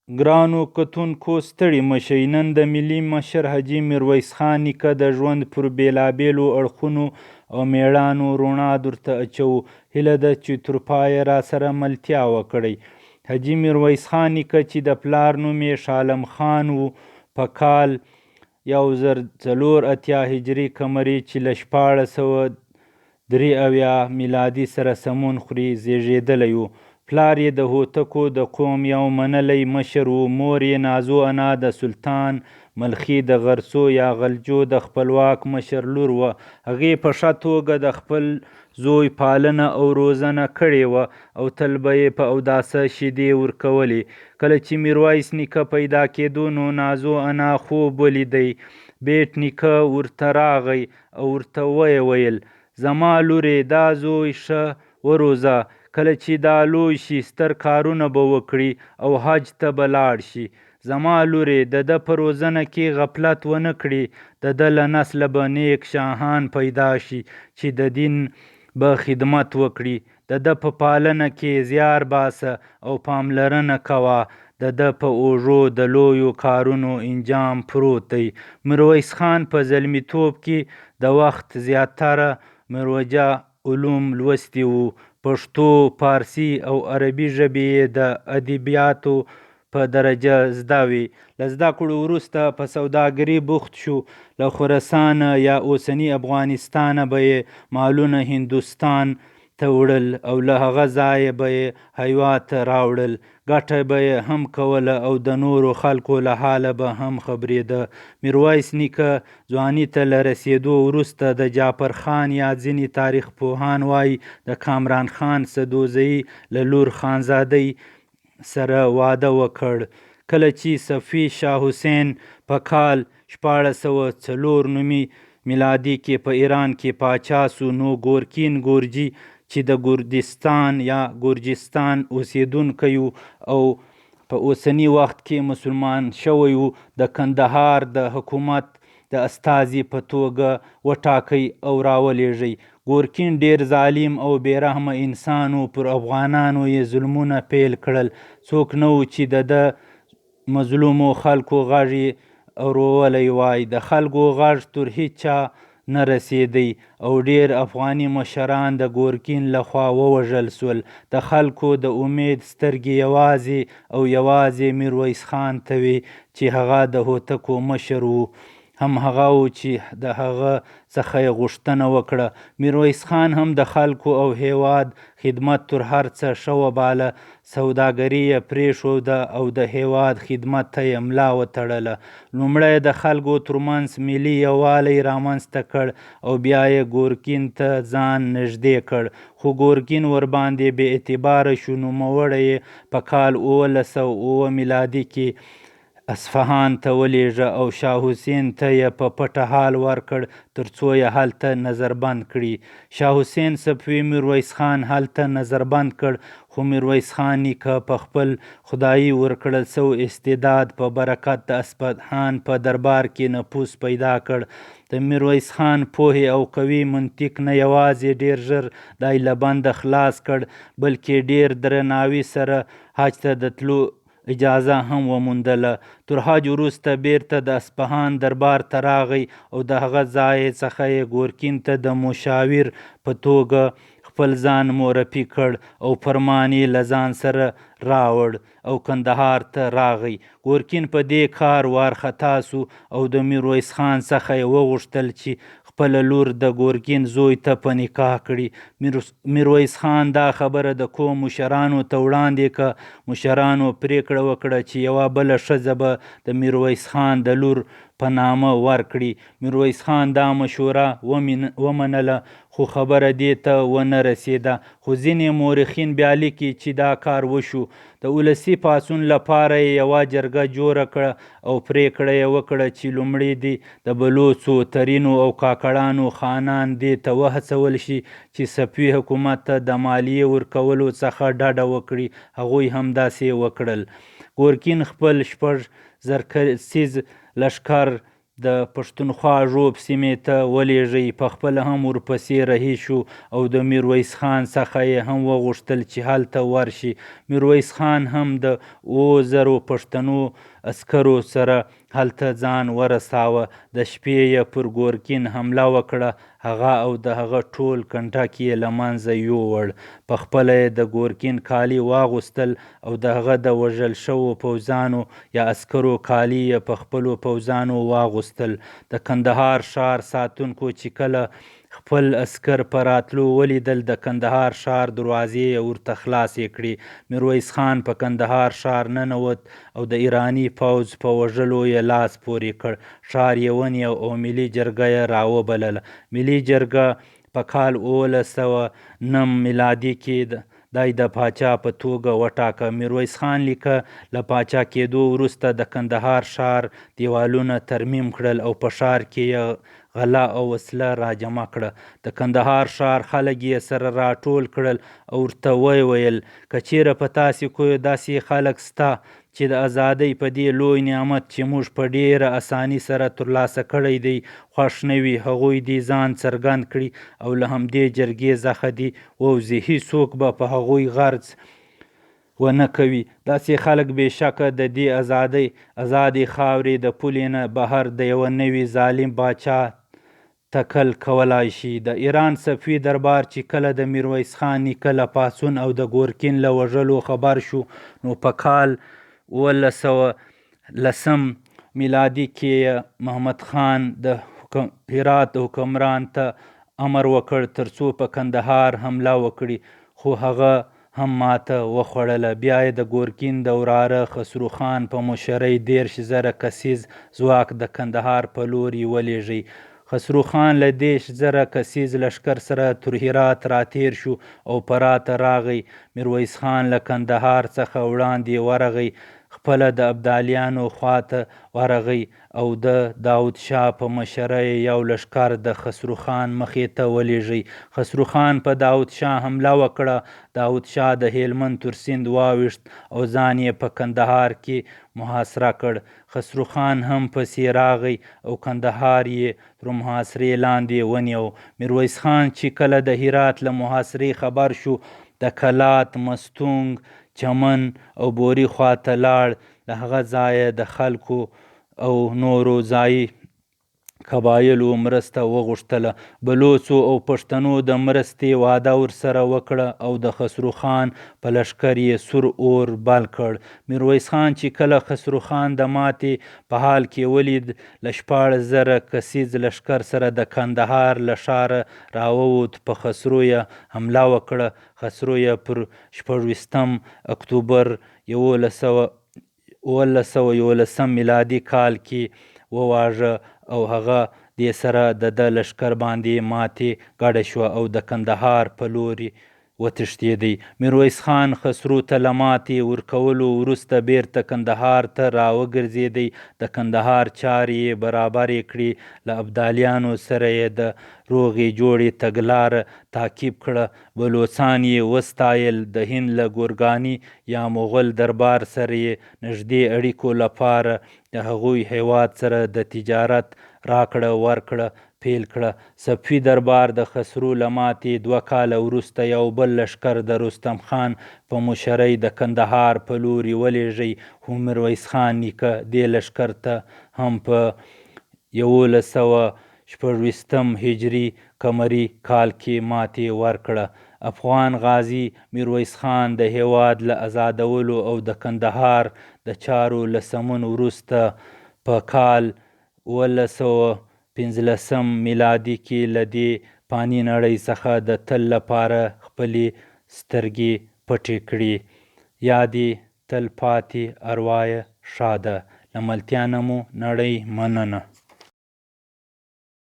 ګرانو کتونکو ستړي مشئ. نن د ملي مشر حاجي میرویس خان نیکه د ژوند پر بېلابېلو اړخونو او مېړانو رڼا درته اچوو. هیله ده چې تر پایه راسره ملتیا وکړئ. حاجي میرویس خان نیکه چې د پلار نوم یې شاه عالم خان و، په کال 1084 هجري قمري چې له 1683 میلادي سره سمون خوري زیږېدلی و. پلار یې د هوتکو د قوم یو منلی مشر و. مور یې نازو انا د سلطان ملخي د غرسو یا غلجو د خپلواک مشر لور وه. هغې په ښه توګه د خپل زوی پالنه او روزنه کړې وه او تل به یې په اوداسه شیدې ورکولې. کله چې میرویس نیکه پیدا کېدو نو نازو انا خوب ولیدی. بیټ نیکه ورته راغی او ورته ویې ویل: زما لورې، دا زوی ښه وروزه. کله چې دا لوی شي ستر کارونه به وکړي او حج ته به لاړ شي. زما لورې، د ده په روزنه کې غفلت ونه کړي. د ده له نسله به نیک شاهان پیدا شي چې د دین به خدمت وکړي. د ده په پالنه کې زیار باسه او پاملرنه کوه. د ده په اوږو د لویو کارونو انجام پروت دی. میرویس خان په زلمیتوب کې د وخت زیاتره مروجه علوم لوستي وو. پښتو، فارسي او عربي ژبې یې د ادبیاتو په درجه زده وې. له زده کړو وروسته په سوداګري بوخت شو. له خراسان یا اوسني افغانستانه به یې مالونه هندوستان ته وړل او له هغه ځایه به یې هیواد ته راوړل. ګټه به یې هم کوله او د نورو خلکو له حاله به هم خبرېده. میرویس نیکه ځواني ته له رسېدو وروسته د جعفر خان یا ځینې تاریخ پوهان وایي د کامران خان سدوزۍ له لور خانزادۍ سره واده وکړ. کله چې صفوي شاه حسین په کال 1604 میلادي کې په ایران کې پاچا سو نو ګورکین ګورجي چې د ګردستان یا ګرجستان اوسیدونکی و او په اوسني وخت کې مسلمان شوی و، د کندهار د حکومت د استازي په توګه وټاکی او راولېږئ. ګورکین ډیر ظالم او بېرحمه انسان و. پر افغانانو یې ظلمونه پیل کړل. څوک نه و چې د ده مظلومو خلکو غږ یې اورولی وای. د خلکو غږ تر هیچا نه رسېدی او ډیر افغاني مشران د ګورکین لخوا ووژل سول. د خلکو د امید سترګې یوازې او یوازې میرویس خان ته وې چې هغه د هوتکو مشر و. هم هغه و چې د هغه څخه یې غوښتنه وکړه. میرویس خان هم د خلکو او هیواد خدمت تر هر څه ښه وباله. سوداګري یې پرېښوده او د هیواد خدمت ته یې ملا وتړله. لومړی د خلکو ترمنځ ملي یووالی رامنځته کړ او بیا یې ګورکین ته ځان نږدې کړ. خو ګورکین ورباندې بې اعتباره شو. نوموړی یې په کال 1507 میلادي کې اصفهان ته ولېږه او شاه حسین ته یې په پټه حال ورکړ تر څو یې هلته نظربند کړي. شاه حسین صفوي میرویس خان هلته نظربند کړ، خو میرویس خان نیکه په خپل خدایي ورکړل سوی استعداد په برکت د اصفهان په دربار کې نفوذ پیدا کړ. د میرویس خان پوهې او قوي منطق نه یوازې ډیر ژر دی له بنده خلاص کړ، بلکې ډیر درناوي سره حج ته د تلو اجازه هم وموندله. تر حج وروسته بیرته د اصفهان دربار ته راغی او د هغه ځای څخه یې ګورکین ته د مشاور په توګه خپل ځان معرفي کړ او فرمان یې له ځان سره راوړ او کندهار ته راغی. ګورکین په دې کار وارخطا سو او د میرویس خان څخه یې وغوښتل چې خپله لور د ګورکین زوی ته په نکاح کړي. میرویس خان دا خبره د قوم مشرانو ته وړاندې کړه. مشرانو پرېکړه وکړه چې یوه بله ښځه به د میرویس خان د لور په نامه ورکړي. میرویس خان دا مشوره ومنله، خو خبره دې ته ونه رسېده. خو ځینې مورخین بیا لیکي چې دا کار وشو. د ولسي پاڅون لپاره یې یوه جرګه جوړه کړه او پرېکړه یې وکړه چې لومړی دې د بلوڅو، ترینو او کاکړانو خانان دې ته وهڅول شي چې صفوي حکومت ته د مالیې ورکولو څخه ډډه وکړي. هغوی همداسې وکړل. ګورکین خپل 6,000 کسیز لښکر د پښتونخوا ژوب سیمې ته ولېږئ. پخپله هم ورپسې رهي شو او د میرویس خان څخه یې هم وغوښتل چې هلته ورشي. میرویس خان هم د 7,000 پښتنو عسکرو سره هلته ځان ورساوه. د شپې یې پر ګورکین حمله وکړه. هغه او د هغه ټول کنټک یې له منځه یووړ. پخپله یې د ګورکین کالي واغوستل او د هغه د وژل شوو پوځیانو یا عسکرو کالي یې په خپلو پوځیانو واغوستل. د کندهار ښار ساتونکو چې کله خپل عسکر په راتلو ولیدل، د کندهار ښار دروازې یې ورته خلاصې کړې. میرویس خان په کندهار ښار ننوت او د ایراني پوځ په وژلو یې لاس پورې کړ. ښار یې ونیو او ملي جرګه یې راوبلله. ملي جرګه په کال 1809 میلادي کې دی د پاچا په توګه وټاکه. میرویس خان لیکه له پاچا کېدو وروسته د کندهار ښار دیوالونه ترمیم کړل او په ښار کې یې غله او وسله راجمع کړه. د کندهار ښار خلک یې سره راټول کړل او ورته ویې ویل که چېرې په تاسې کوی داسې خلک سته چې د ازادۍ په دې لوی نعمت چې موږ په ډېره اساني سره ترلاسه کړی دی خوښ نه وي، هغوی دې ځان څرګند کړي او له همدې جرګې څخه دې ووځي. هېڅوک به په هغوی غرض ونه کوي. داسې خلک بېشکه د دې ازادې خاورې د پولې نه بهر د یوه نوي ظالم باچا تکل کولای شي. د ایران صفوي دربار چې کله د میرویس خان نیکه له پاڅون او د ګورکین له وژلو خبر شو، نو په کال 1810 میلادي کې محمد خان د هرات حکمران ته امر وکړ ترڅو په کندهار حمله وکړي، خو هغه هم ماته وخوړله. بیا یې د ګورکین د وراره خسرو خان په مشرۍ 10,000 کسیز ځواک د کندهار په لوري ولېږئ. خسرو خان له 10,000 کسیز لښکر سره تر هرات راتېر شو او پراته راغی. میرویس خان له کندهار څخه وړاندې ورغی، خپله د ابدالیانو خواته ورغی او د داود شاه په مشرۍ یو لښکر د خسرو خان مخې ته ولېږئ. خسرو خان په داود شاه حمله وکړه. داود شاه د هلمند تر سیند واوښت او ځان یې په کندهار کې محاصره کړ. خسرو خان هم پسې راغی او کندهار یې تر محاصرې لاندې ونیو. میرویس خان چې کله د هرات له محاصرې خبر شو، د کلات، مستونګ، چمن او بوري خواته لاړ. له هغه ځایه د خلکو او نورو ځایي قبایلو مرسته وغوښتله. بلوڅو او پښتنو د مرستې وعده ورسره وکړه او د خسرو خان په لښکر یې سور اور بل کړ. میرویس خان چې کله خسرو خان د ماتې په حال کې ولید، له 14,000 کسیز لښکر سره د کندهار له ښاره راووت. په خسرو یې حمله وکړه. خسرو یې پر 26 اکتوبر 1811 میلادي کال کې وواژه او هغه دې سره د ده لښکر باندې ماتې ګډه شوه او د کندهار په لوري وتښتېدی. میرویس خان خسرو ته له ماتې ورکولو وروسته بیرته کندهار ته راوګرځېدی. د کندهار چارې یې برابرې کړې. له ابدالیانو سره یې د روغې جوړې تګلاره تعقیب کړه. بلوڅان یې وستایل. د هند له ګورکاني یا مغل دربار سره یې نږدې اړیکو لپاره د هغوی هیواد سره د تجارت راکړه ورکړه پیل کړه. صفوي دربار د خسرو له ماتې 2 کاله وروسته یو بل لښکر د رستم خان په مشرۍ د کندهار په لوري ولېږئ، خو میرویس خان نیکه دې لښکر ته هم په 1126 هجري قمري کال کې ماتې ورکړه. افغان غازي میرویس خان د هیواد له ازادولو او د کندهار د چارو له سمون وروسته په کال 1815 میلادي کې له دې فاني نړۍ څخه د تل لپاره خپلې سترګې پټې کړې. یادې تل پاتې اروا یې ښاده. له ملتیا نه مو نړۍ مننه.